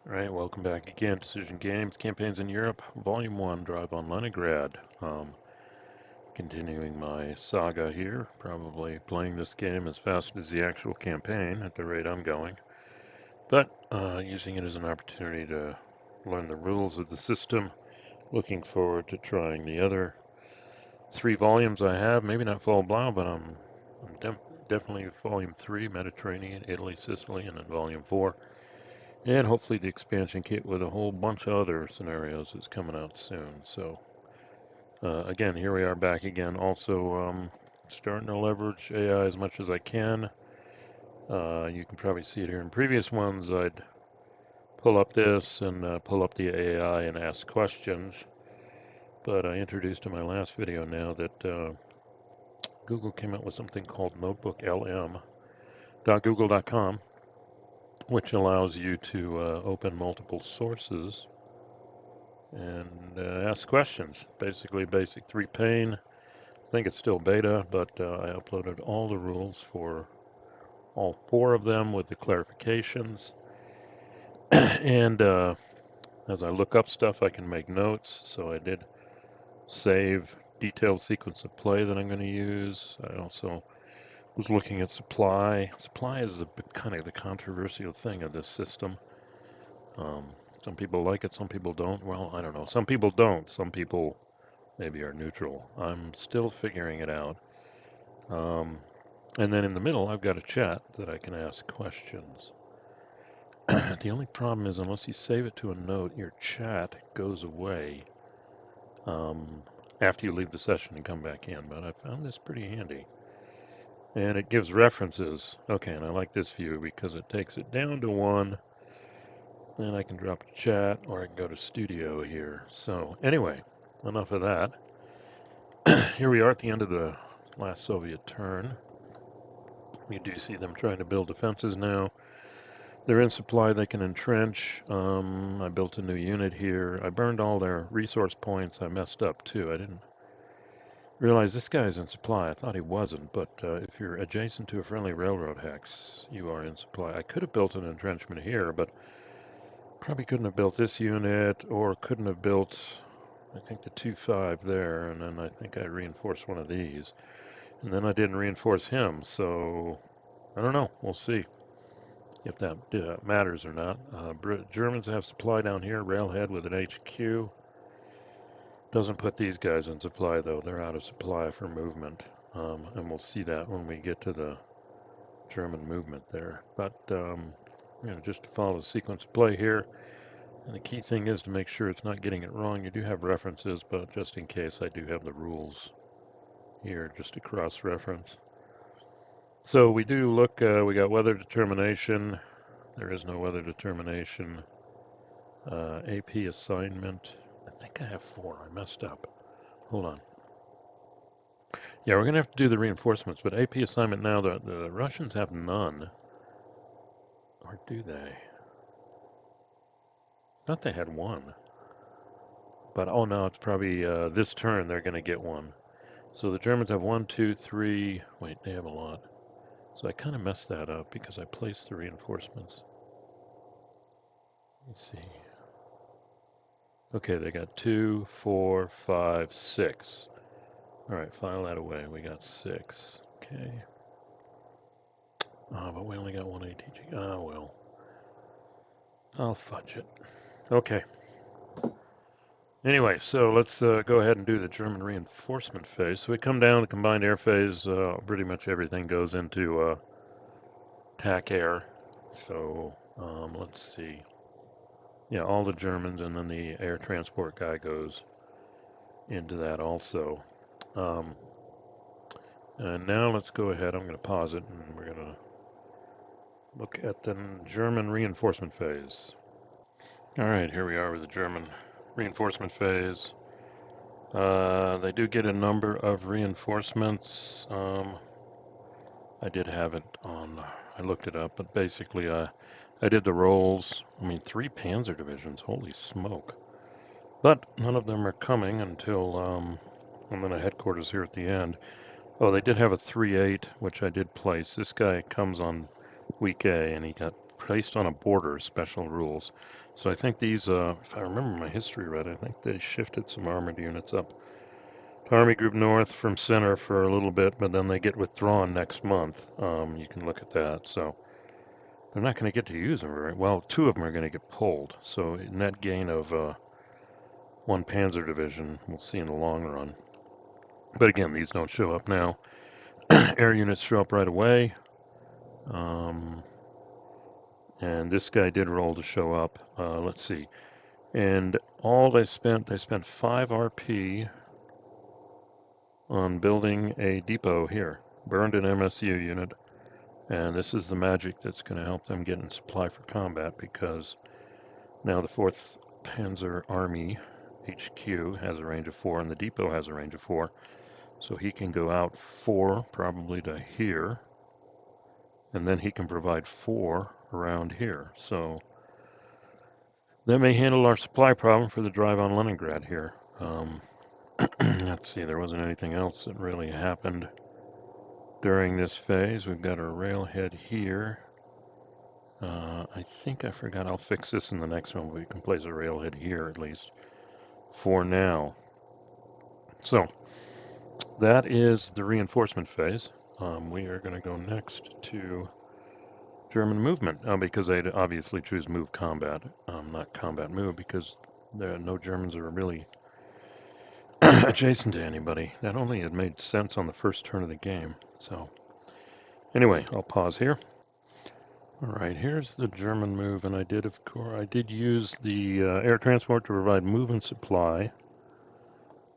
Alright, welcome back again. Decision Games, Campaigns in Europe, Volume 1, Drive on Leningrad. Continuing my saga here, probably playing this game as fast as the actual campaign at the rate I'm going, but using it as an opportunity to learn the rules of the system. Looking forward to trying the other 3 volumes I have, maybe not Fall Blau, but I'm definitely Volume 3, Mediterranean, Italy, Sicily, and then Volume 4. And hopefully the expansion kit with a whole bunch of other scenarios is coming out soon. So again, here we are back again. Also starting to leverage AI as much as I can. You can probably see it here in previous ones. I'd pull up this and pull up the AI and ask questions. But I introduced in my last video now that Google came out with something called notebooklm.google.com, which allows you to open multiple sources and ask questions. Basically, basic 3-pane. I think it's still beta, but I uploaded all the rules for all 4 of them with the clarifications. And as I look up stuff, I can make notes. So I did save detailed sequence of play that I'm going to use. I also was looking at supply. Supply is kind of the controversial thing of this system. Some people like it, some people don't. Well, I don't know. Some people don't. Some people maybe are neutral. I'm still figuring it out. And then in the middle, I've got a chat that I can ask questions. The only problem is unless you save it to a note, your chat goes away after you leave the session and come back in. But I found this pretty handy. And it gives references. Okay, and I like this view because it takes it down to 1. And I can drop to chat or I can go to studio here. So anyway, enough of that. Here we are at the end of the last Soviet turn. You do see them trying to build defenses now. They're in supply, they can entrench. I built a new unit here. I burned all their resource points. I messed up too. I didn't realize this guy's in supply. I thought he wasn't, but if you're adjacent to a friendly railroad hex, you are in supply. I could have built an entrenchment here, but probably couldn't have built this unit or couldn't have built, I think, the 2-5 there, and then I think I reinforced one of these. And then I didn't reinforce him, so I don't know. We'll see if that matters or not. Germans have supply down here, railhead with an HQ. Doesn't put these guys in supply, though. They're out of supply for movement, and we'll see that when we get to the German movement there. But just to follow the sequence of play here. And the key thing is to make sure it's not getting it wrong. You do have references, but just in case, I do have the rules here just to cross-reference. So we do look, we got weather determination. There is no weather determination. AP assignment. I think I have 4. I messed up. Hold on. Yeah, we're going to have to do the reinforcements, but AP assignment now, the Russians have none. Or do they? I thought they had 1. But, oh no, it's probably this turn they're going to get 1. So the Germans have 1, 2, 3. Wait, they have a lot. So I kind of messed that up because I placed the reinforcements. Let's see. Okay, they got 2, 4, 5, 6. All right, file that away. We got 6. Okay. But we only got 1 ATG. Oh, well. I'll fudge it. Okay. Anyway, so let's go ahead and do the German reinforcement phase. So we come down the combined air phase. Pretty much everything goes into TAC air. So let's see. Yeah, all the Germans, and then the air transport guy goes into that also. And now let's go ahead. I'm going to pause it, and we're going to look at the German reinforcement phase. All right, here we are with the German reinforcement phase. They do get a number of reinforcements. I did have it on, I looked it up, but basically I did the rolls. I mean, 3 Panzer divisions, holy smoke. But none of them are coming until, and then a headquarters here at the end. Oh, they did have a 3-8, which I did place. This guy comes on week A, and he got placed on a border, special rules. So I think these, if I remember my history right, I think they shifted some armored units up to Army Group North from center for a little bit, but then they get withdrawn next month. You can look at that. So they're not going to get to use them very well. Two of them are going to get pulled. So net gain of one Panzer division we'll see in the long run. But again, these don't show up now. Air units show up right away. And this guy did roll to show up. Let's see. And all they spent 5 RP on building a depot here. Burned an MSU unit. And this is the magic that's going to help them get in supply for combat, because now the 4th Panzer Army HQ has a range of 4 and the depot has a range of 4. So he can go out 4 probably to here. And then he can provide 4 around here. So that may handle our supply problem for the drive on Leningrad here. Let's see, there wasn't anything else that really happened during this phase. We've got our railhead here. I think I forgot, I'll fix this in the next one. We can place a railhead here at least for now. So that is the reinforcement phase. We are going to go next to German movement, because they'd obviously choose move combat, not combat move, because no Germans are really adjacent to anybody. That only had made sense on the first turn of the game. So anyway, I'll pause here. All right, here's the German move, and I did use the air transport to provide movement supply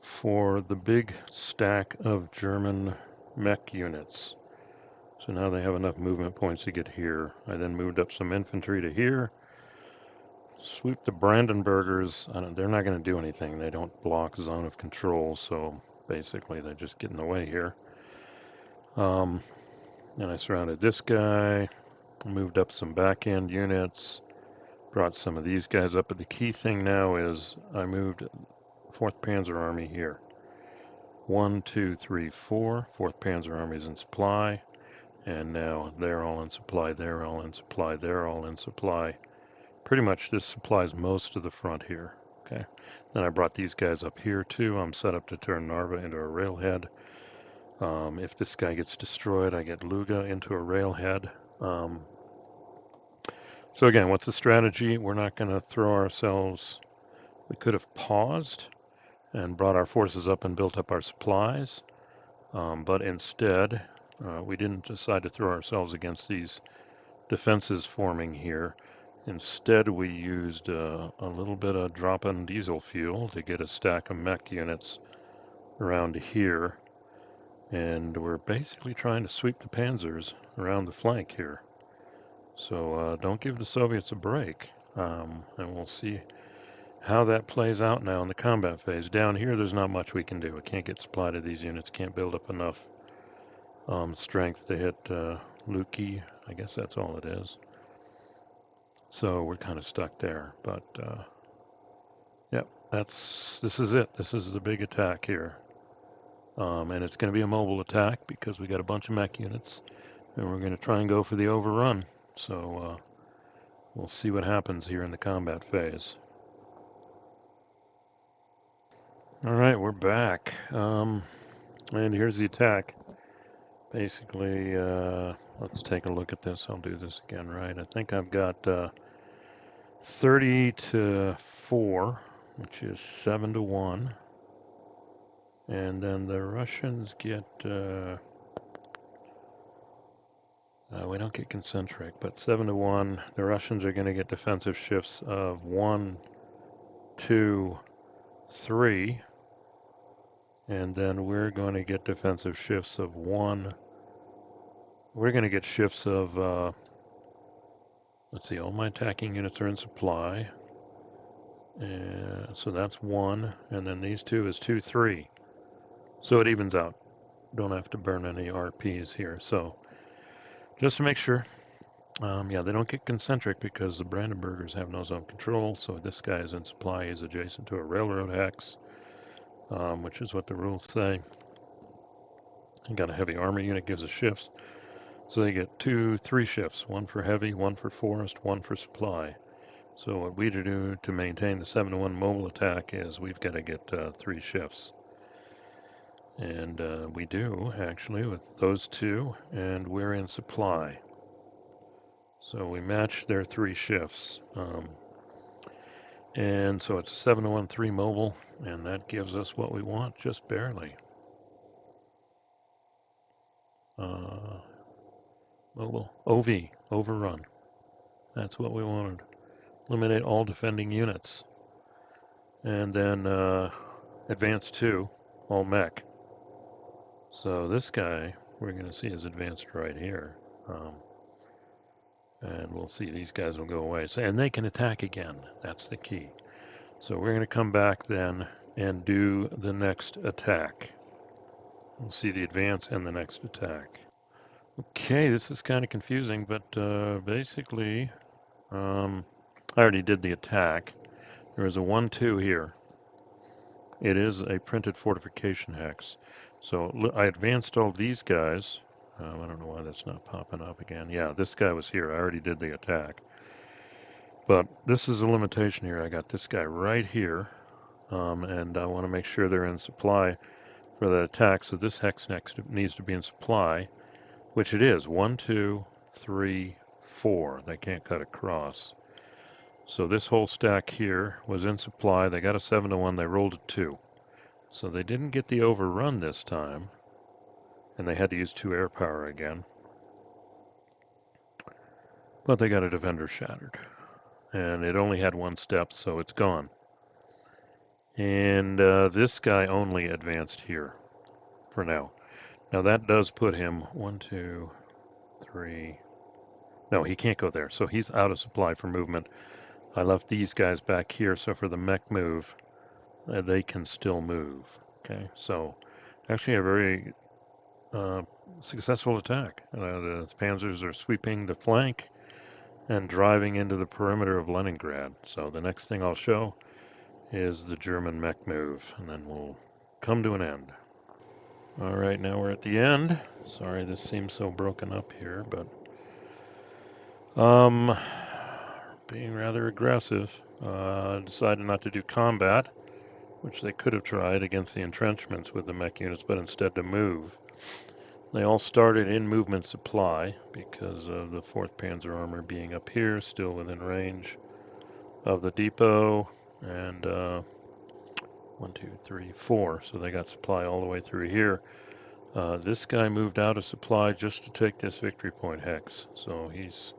for the big stack of German mech units. So now they have enough movement points to get here. I then moved up some infantry to here. Sweep the Brandenburgers. They're not going to do anything. They don't block zone of control, so basically they just get in the way here. And I surrounded this guy, moved up some back end units, brought some of these guys up. But the key thing now is I moved 4th Panzer Army here. 1, 2, 3, 4. 4th Panzer Army's in supply. And now they're all in supply, they're all in supply, they're all in supply. Pretty much this supplies most of the front here. Okay. Then I brought these guys up here too. I'm set up to turn Narva into a railhead. If this guy gets destroyed, I get Luga into a railhead. So again, what's the strategy? We're not going to throw ourselves. We could have paused and brought our forces up and built up our supplies. But instead, we didn't decide to throw ourselves against these defenses forming here. Instead, we used a little bit of drop-in diesel fuel to get a stack of mech units around here. And we're basically trying to sweep the Panzers around the flank here. So don't give the Soviets a break. And we'll see how that plays out now in the combat phase. Down here, there's not much we can do. We can't get supply to these units, can't build up enough strength to hit Luki. I guess that's all it is. So we're kind of stuck there. But yep, this is it. This is the big attack here. And it's going to be a mobile attack because we got a bunch of mech units. And we're going to try and go for the overrun. So we'll see what happens here in the combat phase. All right, we're back. And here's the attack. Basically, let's take a look at this. I'll do this again, right? I think I've got 30 to 4, which is 7 to 1. And then the Russians get, we don't get concentric, but 7 to 1. The Russians are going to get defensive shifts of 1, 2, 3. And then we're going to get defensive shifts of 1. We're going to get shifts of, let's see, all my attacking units are in supply. So that's 1. And then these 2 is 2, 3. So it evens out. Don't have to burn any RPs here. So just to make sure, yeah, they don't get concentric because the Brandenburgers have no zone control. So this guy is in supply. He's adjacent to a railroad hex, which is what the rules say. You got a heavy armor unit, gives us shifts. So they get 3 shifts, one for heavy, one for forest, one for supply. So what we do to maintain the 7-1 mobile attack is we've got to get 3 shifts. And we do, actually, with those 2, and we're in supply. So we match their 3 shifts. And so it's a 7-1 3 mobile, and that gives us what we want, just barely. Mobile, OV, overrun. That's what we wanted. Eliminate all defending units. And then advance 2, all mech. So this guy, we're going to see is advanced right here. And we'll see these guys will go away. So, and they can attack again. That's the key. So we're going to come back then and do the next attack. We'll see the advance and the next attack. Okay, this is kind of confusing, but basically, I already did the attack. There is a 1-2 here. It is a printed fortification hex. So I advanced all these guys. I don't know why that's not popping up again. Yeah, this guy was here. I already did the attack. But this is a limitation here. I got this guy right here. And I want to make sure they're in supply for the attack. So this hex next needs to be in supply, which it is. 1, 2, 3, 4. They can't cut across. So this whole stack here was in supply. They got a 7-1. They rolled a 2. So they didn't get the overrun this time, and they had to use 2 air power again. But they got a defender shattered, and it only had 1 step, so it's gone. And this guy only advanced here for now. Now that does put him 1, 2, 3. No, he can't go there, so he's out of supply for movement. I left these guys back here, so for the mech move, they can still move. Okay, so actually a very successful attack. The Panzers are sweeping the flank and driving into the perimeter of Leningrad. So the next thing I'll show is the German mech move, and then we'll come to an end. All right, now we're at the end. Sorry this seems so broken up here, but being rather aggressive. Decided not to do combat, which they could have tried against the entrenchments with the mech units, but instead to move. They all started in movement supply because of the 4th Panzer Armor being up here, still within range of the depot, and 1, 2, 3, 4. So they got supply all the way through here. This guy moved out of supply just to take this victory point hex. So he's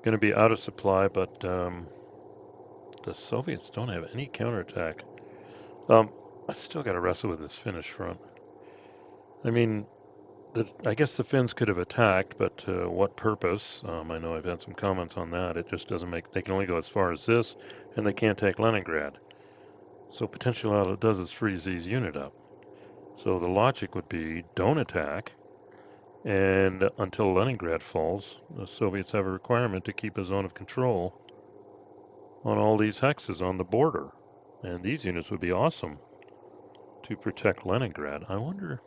going to be out of supply, but the Soviets don't have any counterattack. I still got to wrestle with this Finnish front. I mean, I guess the Finns could have attacked, but to what purpose? I know I've had some comments on that. It just doesn't make, they can only go as far as this, and they can't take Leningrad. So potentially all it does is freeze these unit up. So the logic would be don't attack, and until Leningrad falls, the Soviets have a requirement to keep a zone of control on all these hexes on the border. And these units would be awesome to protect Leningrad. I wonder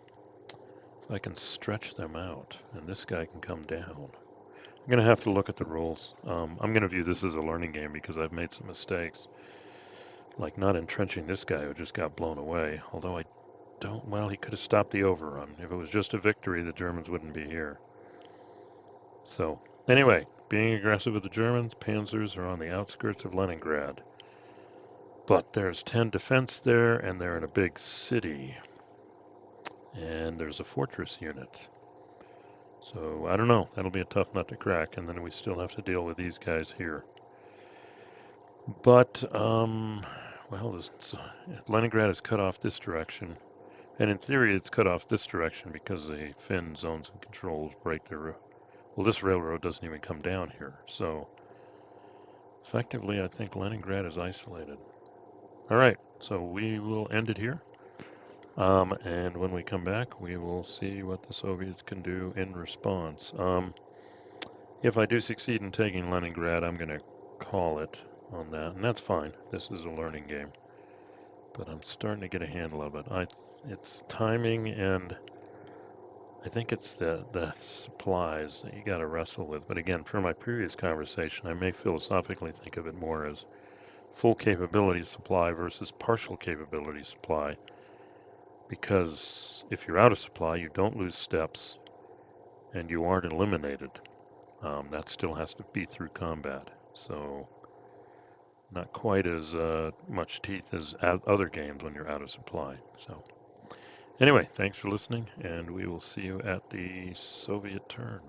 if I can stretch them out, and this guy can come down. I'm going to have to look at the rules. I'm going to view this as a learning game because I've made some mistakes. Like not entrenching this guy who just got blown away. Although I don't, well, he could have stopped the overrun. If it was just a victory, the Germans wouldn't be here. So, anyway, being aggressive with the Germans, Panzers are on the outskirts of Leningrad. But there's 10 defense there, and they're in a big city. And there's a fortress unit. So, I don't know. That'll be a tough nut to crack, and then we still have to deal with these guys here. But, well, Leningrad is cut off this direction. And in theory, it's cut off this direction because the Finn zones and controls right there. Well, this railroad doesn't even come down here. So, effectively, I think Leningrad is isolated. All right, so we will end it here. And when we come back, we will see what the Soviets can do in response. If I do succeed in taking Leningrad, I'm going to call it on that, and that's fine. This is a learning game. But I'm starting to get a handle of it. It's timing and I think it's the supplies that you got to wrestle with. But again, for my previous conversation, I may philosophically think of it more as full capability supply versus partial capability supply. Because if you're out of supply, you don't lose steps and you aren't eliminated. That still has to be through combat. So not quite as much teeth as other games when you're out of supply. So anyway, thanks for listening, and we will see you at the Soviet turn.